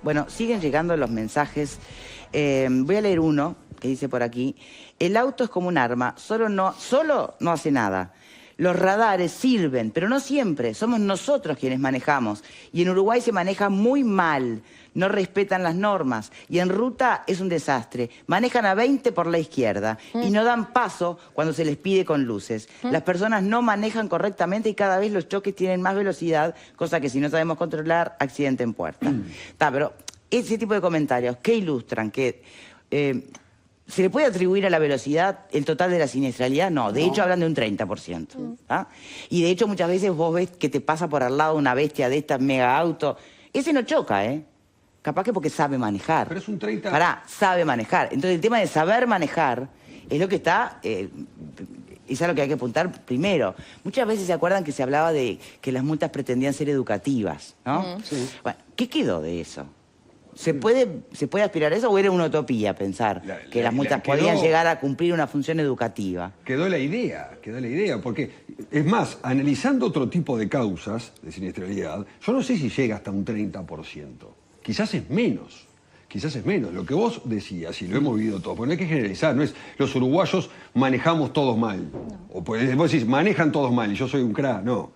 Bueno, siguen llegando los mensajes. Voy a leer uno que dice por aquí. El auto es como un arma, solo no hace nada. Los radares sirven, pero no siempre. Somos nosotros quienes manejamos. Y en Uruguay se maneja muy mal. No respetan las normas. Y en ruta es un desastre. Manejan a 20 por la izquierda. Y no dan paso cuando se les pide con luces. Las personas no manejan correctamente y cada vez los choques tienen más velocidad, cosa que si no sabemos controlar, accidente en puerta. Pero ese tipo de comentarios, ¿qué ilustran? Que... ¿se le puede atribuir a la velocidad el total de la siniestralidad? No, de hecho hablan de un 30%. Y de hecho muchas veces vos ves que te pasa por al lado una bestia de estas mega autos. Ese no choca, ¿eh? Capaz que porque sabe manejar. Pero es un 30%. Sabe manejar. Entonces el tema de saber manejar es lo que está... es a lo que hay que apuntar primero. Muchas veces se acuerdan que se hablaba de que las multas pretendían ser educativas, ¿no? Sí. Bueno, ¿qué quedó de eso? ¿Se puede aspirar a eso o era una utopía pensar que las multas podían llegar a cumplir una función educativa? Quedó la idea, porque, es más, analizando otro tipo de causas de siniestralidad, yo no sé si llega hasta un 30%. Quizás es menos. Lo que vos decías, y lo hemos vivido todos, porque no hay que generalizar, no es los uruguayos manejamos todos mal. O vos decís, manejan todos mal y yo soy un crack, no.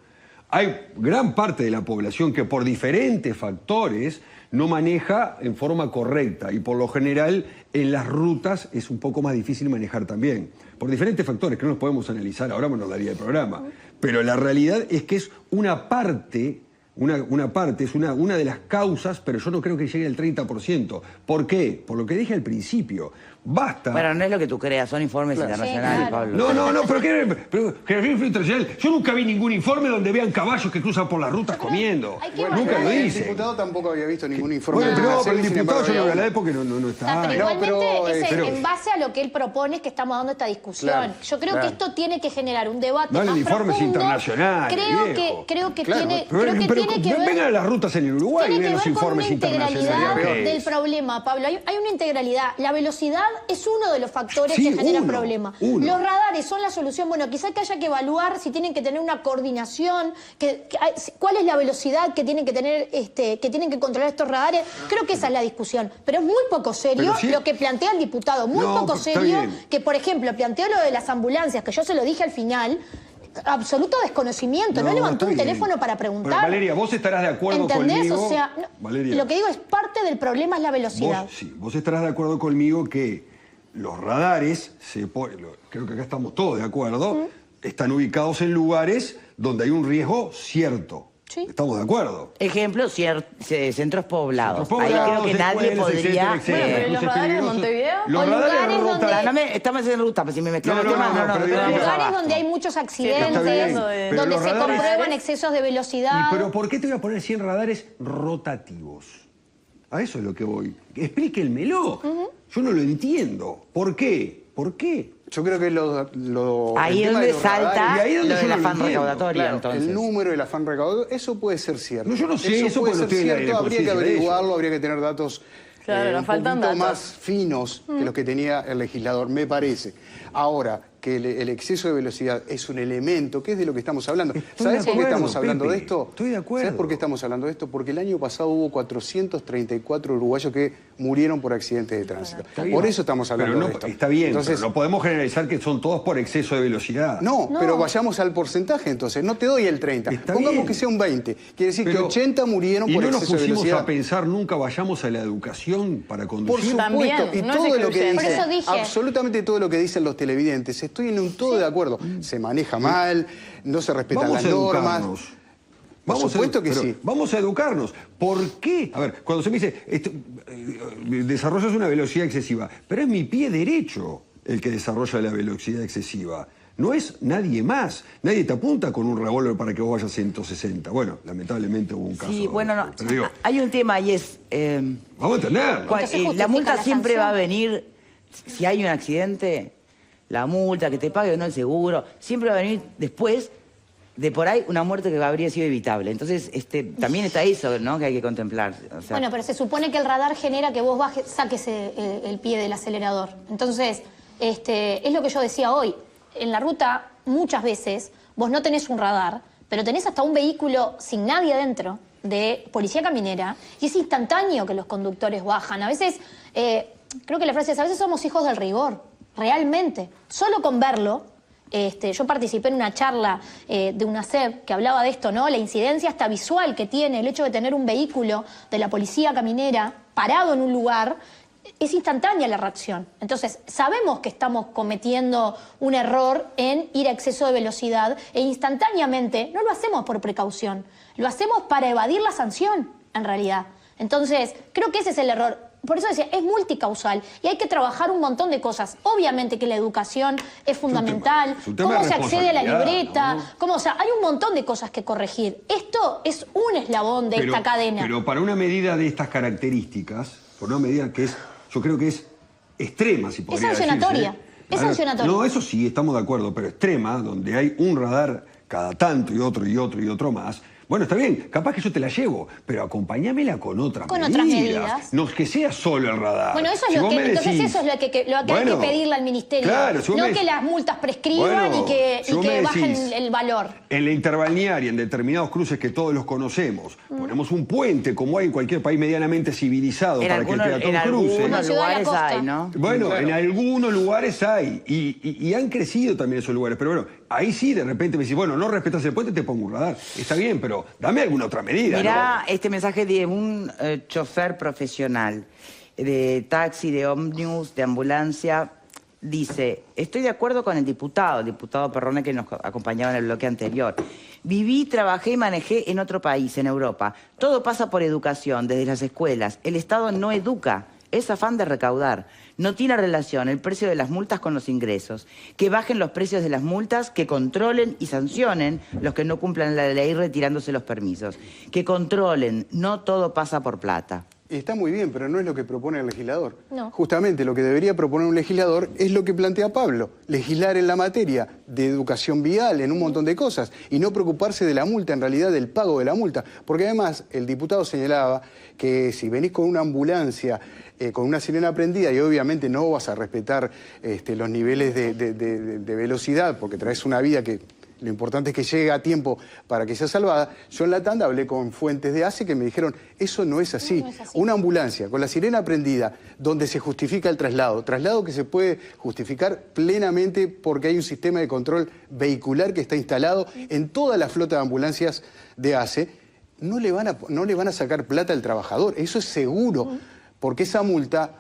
Hay gran parte de la población que por diferentes factores no maneja en forma correcta y por lo general en las rutas es un poco más difícil manejar también. Por diferentes factores que no los podemos analizar, ahora nos daría el programa. Pero la realidad es que es una parte, es una de las causas, pero yo no creo que llegue al 30%. ¿Por qué? Por lo que dije al principio. Basta. Bueno, no es lo que tú creas, son informes internacionales, Pablo. No, pero generación internacional. Yo nunca vi ningún informe donde vean caballos que cruzan por las rutas comiendo. Nunca lo dice. El diputado tampoco había visto ningún informe. Bueno, pero el diputado yo no voy a hablar porque no está. Pero igualmente en base a lo que él propone es que estamos dando esta discusión. Claro, yo creo que esto tiene que generar un debate más profundo. Informes internacionales, Creo que tiene que ver... Vengan a las rutas en el Uruguay y ven los informes internacionales. Tiene que ver con una integralidad del problema, Pablo. Hay una integralidad. La velocidad es uno de los factores que generan problemas. Los radares son la solución. Bueno, quizá que haya que evaluar si tienen que tener una coordinación, cuál es la velocidad que tienen que tener, que tienen que controlar estos radares. Creo que esa es la discusión. Pero es muy poco serio lo que plantea el diputado. Muy poco serio que, por ejemplo, planteó lo de las ambulancias, que yo se lo dije al final. Absoluto desconocimiento, no levantó un teléfono para preguntar. Pero, Valeria, vos estarás de acuerdo conmigo. O sea, Valeria, lo que digo es parte del problema es la velocidad. Vos estarás de acuerdo conmigo que los radares, creo que acá estamos todos de acuerdo, están ubicados en lugares donde hay un riesgo cierto. Sí. ¿Estamos de acuerdo? Ejemplo, centros poblados. Ahí creo que nadie podría... Bueno, pero los radares de Montevideo... Los radares donde... Estamos en ruta, pero si me mezclo el tema... lugares donde hay muchos accidentes, donde se comprueban excesos de velocidad... ¿Pero por qué te voy a poner 100 radares rotativos? A eso es lo que voy. Explíquenmelo. Yo no lo entiendo. ¿Por qué? Yo creo que ahí es donde salta lo del afán recaudatorio, claro, entonces. El número del afán recaudatorio, eso puede ser cierto. No, yo no sé, eso puede ser cierto, habría que averiguarlo, habría que tener datos un poquito más finos que los que tenía el legislador, me parece. Ahora, que el exceso de velocidad es un elemento, que es de lo que estamos hablando. ¿Sabés por qué estamos hablando de esto? Estoy de acuerdo. ¿Sabés por qué estamos hablando de esto? Porque el año pasado hubo 434 uruguayos que murieron por accidentes de tránsito. Por eso estamos hablando de esto. Está bien, entonces, pero no podemos generalizar que son todos por exceso de velocidad. No, pero vayamos al porcentaje entonces. No te doy el 30. Pongamos que sea un 20. Quiere decir que 80 murieron por exceso de velocidad. Y no nos pusimos a pensar nunca vayamos a la educación para conducir. Por supuesto. Y todo lo que dice, dije. absolutamente todo lo que dicen los televidentes, estoy en un todo de acuerdo. Se maneja mal, no se respetan las normas. Por supuesto que sí. Vamos a educarnos. ¿Por qué? A ver, cuando se me dice, desarrollas una velocidad excesiva, pero es mi pie derecho el que desarrolla la velocidad excesiva. No es nadie más. Nadie te apunta con un revólver para que vos vayas a 160. Bueno, lamentablemente hubo un caso. Sí, bueno, no. Hay un tema y es... vamos a entenderlo. La multa siempre va a venir, si hay un accidente, la multa, que te pague o no el seguro, siempre va a venir después de por ahí una muerte que habría sido evitable. Entonces, también está eso, ¿no?, que hay que contemplar. O sea, bueno, pero se supone que el radar genera que vos saques el pie del acelerador. Entonces, es lo que yo decía hoy. En la ruta, muchas veces, vos no tenés un radar, pero tenés hasta un vehículo sin nadie adentro, de policía caminera y es instantáneo que los conductores bajan. A veces, creo que la frase es, a veces somos hijos del rigor, realmente. Solo con verlo, yo participé en una charla de una SEB que hablaba de esto, ¿no? La incidencia hasta visual que tiene el hecho de tener un vehículo de la policía caminera parado en un lugar, es instantánea la reacción. Entonces, sabemos que estamos cometiendo un error en ir a exceso de velocidad e instantáneamente no lo hacemos por precaución, lo hacemos para evadir la sanción, en realidad. Entonces, creo que ese es el error. Por eso decía, es multicausal y hay que trabajar un montón de cosas. Obviamente que la educación es fundamental, cómo se accede a la libreta, ¿no? O sea, hay un montón de cosas que corregir. Esto es un eslabón de esta cadena. Pero para una medida de estas características, por una medida que es, yo creo que es extrema, si podría decirse. Es sancionatoria. Es sancionatoria. No, eso sí, estamos de acuerdo, pero extrema, donde hay un radar cada tanto y otro y otro y otro más. Bueno, está bien, capaz que yo te la llevo, pero acompáñamela con otras medidas. No es que sea solo el radar. Bueno, eso es lo que, entonces eso es lo que hay que pedirle al ministerio. Claro, no que las multas prescriban y que bajen el valor. En la interbalnearia, en determinados cruces que todos los conocemos, ponemos un puente, como hay en cualquier país medianamente civilizado, para que el peatón cruce. En algunos lugares hay, ¿no? Bueno, en algunos lugares hay. Y han crecido también esos lugares. Pero bueno, ahí sí, de repente me decís, bueno, no respetas el puente, te pongo un radar. Está bien, pero dame alguna otra medida. Mirá, ¿no? Este mensaje de un chofer profesional de taxi, de ómnibus, de ambulancia, dice, estoy de acuerdo con el diputado Perrone, que nos acompañaba en el bloque anterior. Viví, trabajé y manejé en otro país, en Europa. Todo pasa por educación, desde las escuelas. El Estado no educa, es afán de recaudar. No tiene relación el precio de las multas con los ingresos. Que bajen los precios de las multas, que controlen y sancionen los que no cumplan la ley retirándose los permisos. Que controlen, no todo pasa por plata. Está muy bien, pero no es lo que propone el legislador. No. Justamente lo que debería proponer un legislador es lo que plantea Pablo, legislar en la materia de educación vial, en un montón de cosas, y no preocuparse de la multa, en realidad del pago de la multa. Porque además el diputado señalaba que si venís con una ambulancia, con una sirena prendida, y obviamente no vas a respetar los niveles de velocidad, porque traes una vida que... Lo importante es que llegue a tiempo para que sea salvada. Yo en la tanda hablé con fuentes de ACE que me dijeron, eso no es así. No es así. Una ambulancia con la sirena prendida, donde se justifica el traslado que se puede justificar plenamente porque hay un sistema de control vehicular que está instalado en toda la flota de ambulancias de ACE, no le van a sacar plata al trabajador, eso es seguro. Porque esa multa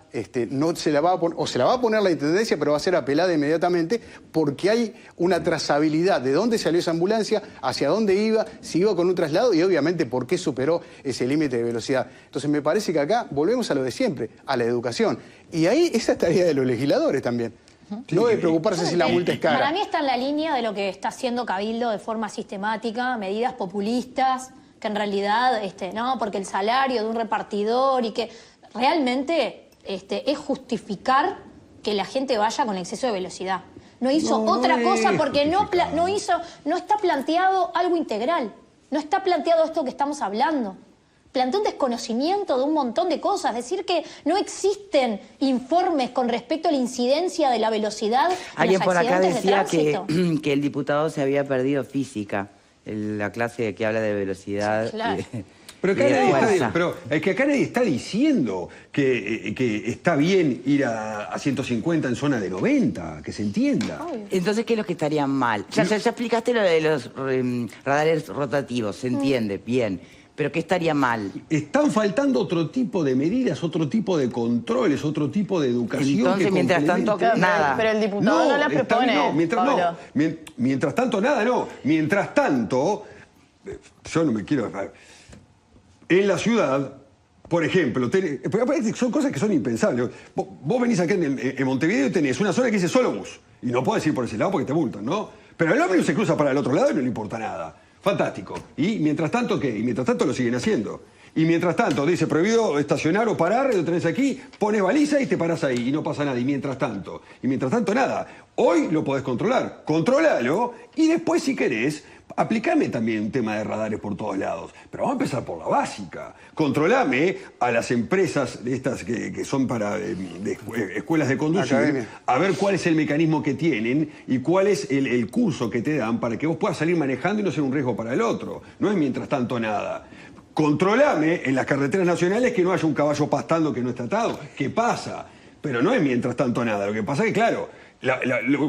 no se la va a poner, o se la va a poner la Intendencia, pero va a ser apelada inmediatamente porque hay una trazabilidad de dónde salió esa ambulancia, hacia dónde iba, si iba con un traslado y obviamente por qué superó ese límite de velocidad. Entonces me parece que acá volvemos a lo de siempre, a la educación. Y ahí esa es tarea de los legisladores también. Sí, no de preocuparse si la multa es cara. Para mí está en la línea de lo que está haciendo Cabildo de forma sistemática, medidas populistas, que en realidad, no, porque el salario de un repartidor y que... Realmente es justificar que la gente vaya con exceso de velocidad. No hizo otra cosa porque no está planteado algo integral. No está planteado esto que estamos hablando. Plantea un desconocimiento de un montón de cosas. Decir que no existen informes con respecto a la incidencia de la velocidad en los accidentes de tránsito. que el diputado se había perdido física, la clase que habla de velocidad. Sí, claro. Pero es que acá nadie está diciendo que está bien ir a 150 en zona de 90, que se entienda. Entonces, ¿qué es lo que estaría mal? Ya explicaste lo de los radares rotativos, se entiende, bien. Pero ¿qué estaría mal? Están faltando otro tipo de medidas, otro tipo de controles, otro tipo de educación. Entonces, mientras tanto, nada. Pero el diputado no la propone, mientras tanto, nada, no. Mientras tanto, yo no me quiero... En la ciudad, por ejemplo, son cosas que son impensables. Vos venís acá en Montevideo y tenés una zona que dice solo bus. Y no podés ir por ese lado porque te multan, ¿no? Pero el ómnibus se cruza para el otro lado y no le importa nada. Fantástico. ¿Y mientras tanto qué? Y mientras tanto lo siguen haciendo. Y mientras tanto dice prohibido estacionar o parar, lo tenés aquí, pones baliza y te parás ahí y no pasa nada. Y mientras tanto nada. Hoy lo podés controlar. Controlalo y después si querés... Aplicame también un tema de radares por todos lados, pero vamos a empezar por la básica. Controlame a las empresas de estas que son para de escuelas de conducir, a ver cuál es el mecanismo que tienen y cuál es el curso que te dan para que vos puedas salir manejando y no ser un riesgo para el otro. No es mientras tanto nada. controlame en las carreteras nacionales que no haya un caballo pastando que no está atado. ¿Qué pasa? Pero no es mientras tanto nada. Lo que pasa es que, claro,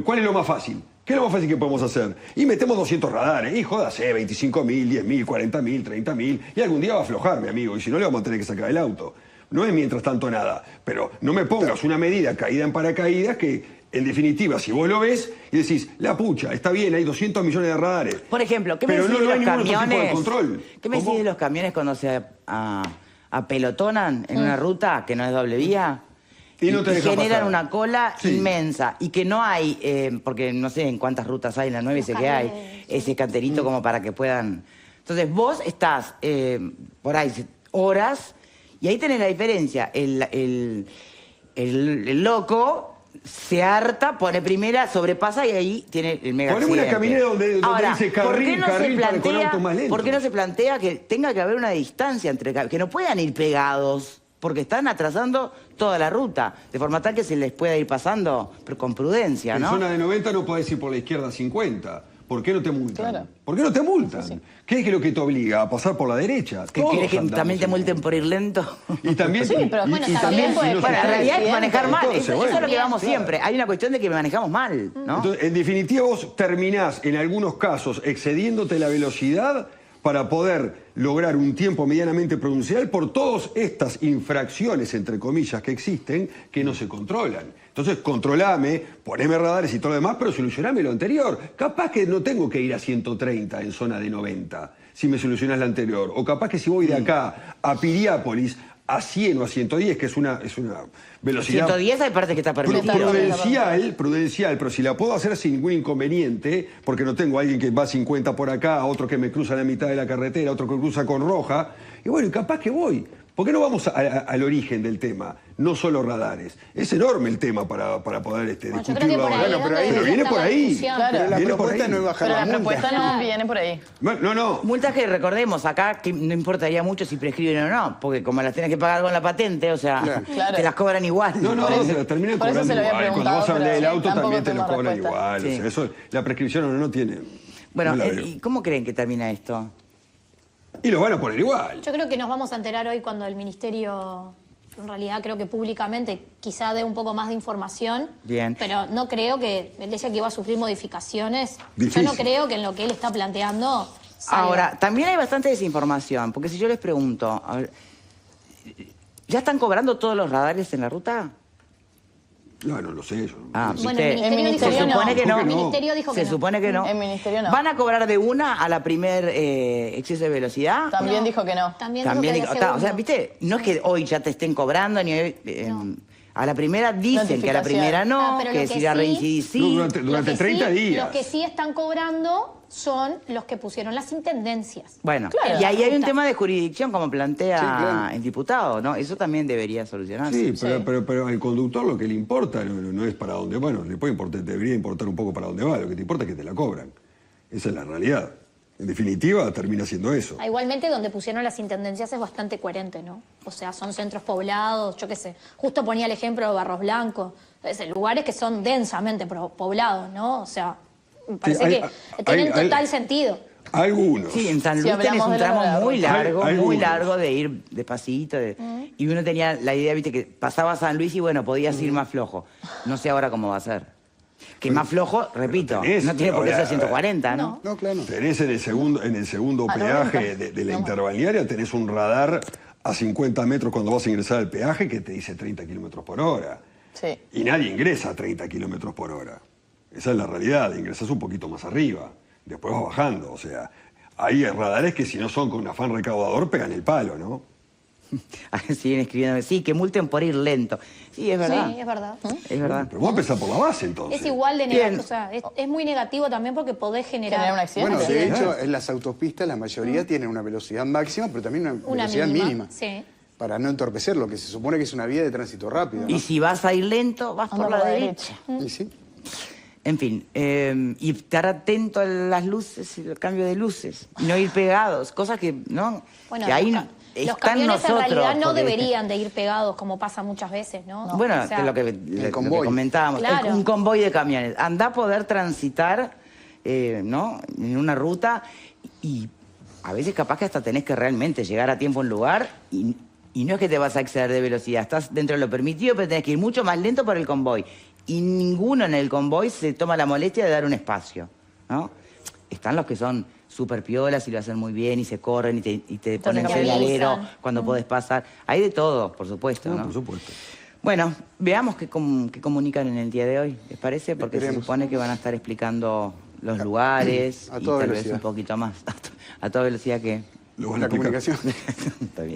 ¿cuál es lo más fácil? ¿Qué es lo más fácil que podemos hacer? Y metemos 200 radares, y jódase, 25.000, 10.000, 40.000, 30.000, y algún día va a aflojar, mi amigo, y si no le vamos a tener que sacar el auto. No es mientras tanto nada, pero no me pongas una medida caída en paracaídas que, en definitiva, si vos lo ves y decís, la pucha, está bien, hay 200 millones de radares. Por ejemplo, ¿qué me pero decís no de hay los ningún otro tipo de camiones? control. ¿Qué me decís de los camiones cuando se apelotonan en una ruta que no es doble vía? Y no te dejan generan pasar. una cola Sí. inmensa y que no hay, porque no sé en cuántas rutas hay, en la 9 sé que hay, ese canterito como para que puedan... Entonces vos estás por ahí horas y ahí tenés la diferencia. El loco se harta, pone primera, sobrepasa y ahí tiene el mega Poneme una accidente. caminera donde Ahora, dice ¿por qué carril, no se carril para con plantea, autos más lentos? ¿por qué no se plantea que tenga que haber una distancia entre que no puedan ir pegados? Porque están atrasando toda la ruta, de forma tal que se les pueda ir pasando, pero con prudencia, En ¿no? zona de 90 no podés ir por la izquierda 50. ¿Por qué no te multan? Claro. ¿Por qué no te multan? ¿Qué es lo que te obliga a pasar por la derecha? ¿Qué Todos quieres que andamos también te en- multen por ir lento? Y también... Sí, pero bueno, y también puede si no Bueno, se en pasar realidad es accidente. manejar mal, Entonces, eso es lo bueno, que vamos claro. siempre. Hay una cuestión de que manejamos mal, ¿no? Entonces, en definitiva, vos terminás, en algunos casos, excediéndote la velocidad para poder lograr un tiempo medianamente prudencial por todas estas infracciones, entre comillas, que existen, que no se controlan. Entonces, controlame, poneme radares y todo lo demás, pero solucioname lo anterior. Capaz que no tengo que ir a 130 en zona de 90, si me solucionás la anterior. O capaz que si voy de acá a Piriápolis, a 100 o a 110, que es una velocidad... 110 hay partes que está permitido. Prudencial, pero si la puedo hacer sin ningún inconveniente, porque no tengo a alguien que va a 50 por acá, otro que me cruza la mitad de la carretera, otro que cruza con roja, y bueno, capaz que voy. ¿Por qué no vamos al origen del tema? No solo radares. Es enorme el tema para poder Bueno, yo creo discutirlo que por ahí ahora. es donde Pero debería viene estar por la ahí. discusión. Claro. Pero la Viene por propuesta ahí. no es bajar Pero la la multa. propuesta no viene por ahí. No. Multas que recordemos acá que no importaría mucho si prescriben o no, porque como las tienes que pagar con la patente, o sea, Claro. te las cobran igual. No, se las terminan por eso cobrando se lo había igual. Cuando preguntado, vas a vender el pero auto tampoco también te lo tengo cobran respuesta. igual. Sí. O sea, eso, la prescripción no tiene... Bueno, no la veo. ¿y cómo creen que termina esto? Y lo van a poner igual. Yo creo que nos vamos a enterar hoy cuando el Ministerio, en realidad creo que públicamente, quizá dé un poco más de información. Bien. Pero no creo que, él decía que iba a sufrir modificaciones. Difícil. Yo no creo que en lo que él está planteando salga. Ahora, también hay bastante desinformación, porque si yo les pregunto, a ver, ¿ya están cobrando todos los radares en la ruta? No lo sé yo. Ah, Bueno, ¿viste? el Ministerio se dijo supone que no. El Ministerio dijo que Se no. supone que no. El Ministerio no. ¿Van a cobrar de una a la primer exceso de velocidad? También No. dijo que no. También, También dijo que digo, de o sea, segundo. ¿viste? No es que hoy ya te estén cobrando, ni hoy... A la primera dicen que a la primera no, Ah, pero que lo si que la sí- reincidir sí. No, durante Los que 30 sí- días. Los que sí están cobrando son los que pusieron las intendencias. Bueno, Claro. y ahí hay un Ruta. tema de jurisdicción, como plantea Sí, claro. el diputado, ¿no? Eso también debería solucionarse. Sí, pero al conductor lo que le importa no es para dónde... Bueno, le puede importar, debería importar un poco para dónde va. Lo que te importa es que te la cobran. Esa es la realidad. En definitiva, termina siendo eso. Ah, igualmente, donde pusieron las intendencias es bastante coherente, ¿no? O sea, son centros poblados, yo qué sé. Justo ponía el ejemplo de Barros Blancos. Lugares que son densamente poblados, ¿no? O sea, me parece hay- que tienen hay- total sentido. Algunos. Sí, en San Si Luis tenés hablamos un de la tramo ruta. muy largo, Hay muy algunos. largo de ir despacito. Y uno tenía la idea, viste, que pasaba San Luis y bueno, podías ir más flojo. No sé ahora cómo va a ser. Que más flojo, repito, tenés, no tiene por qué ahora, ser 140, ¿no? No, claro. Tenés en el segundo peaje de la interbalnearia, tenés un radar a 50 metros cuando vas a ingresar al peaje que te dice 30 kilómetros por hora. Sí. Y nadie ingresa a 30 kilómetros por hora. Esa es la realidad, ingresás un poquito más arriba, después vas bajando. O sea, hay radares que si no son con afán recaudador pegan el palo, ¿no? Siguen escribiendo, sí, que multen por ir lento. Sí, es verdad. Sí, es verdad. Es verdad. Pero vos empezás por la base entonces. Es igual de Bien. negativo, o sea, es muy negativo también porque podés Generar generar... un accidente. Bueno, de Sí. hecho, en las autopistas la mayoría tienen una velocidad máxima, pero también una Una velocidad mínima, mínima. sí. Para no entorpecer lo que se supone que es una vía de tránsito rápido, ¿no? Y si vas a ir lento, vas Anda por la derecha. Y sí. En fin, y estar atento a las luces, el cambio de luces, y no ir pegados, cosas que, ¿no? Bueno, que ahí los están camiones nosotros. en realidad no porque- deberían de ir pegados como pasa muchas veces, ¿no? Bueno, O sea, que lo que convoy. comentábamos, Claro. un convoy de camiones. Anda a poder transitar, ¿no? En una ruta y a veces capaz que hasta tenés que realmente llegar a tiempo a un lugar y no es que te vas a exceder de velocidad, estás dentro de lo permitido, pero tenés que ir mucho más lento por el convoy. Y ninguno en el convoy se toma la molestia de dar un espacio, ¿no? Están los que son súper piolas y lo hacen muy bien y se corren y te ponen aceleradero cuando podés pasar. Hay de todo, por supuesto, ¿no? Por supuesto. Bueno, veamos qué comunican en el día de hoy, ¿les parece? Porque se supone que van a estar explicando los lugares a y toda tal vez velocidad. un poquito más. A toda velocidad que... Lo van a La explicar. comunicación. Está bien.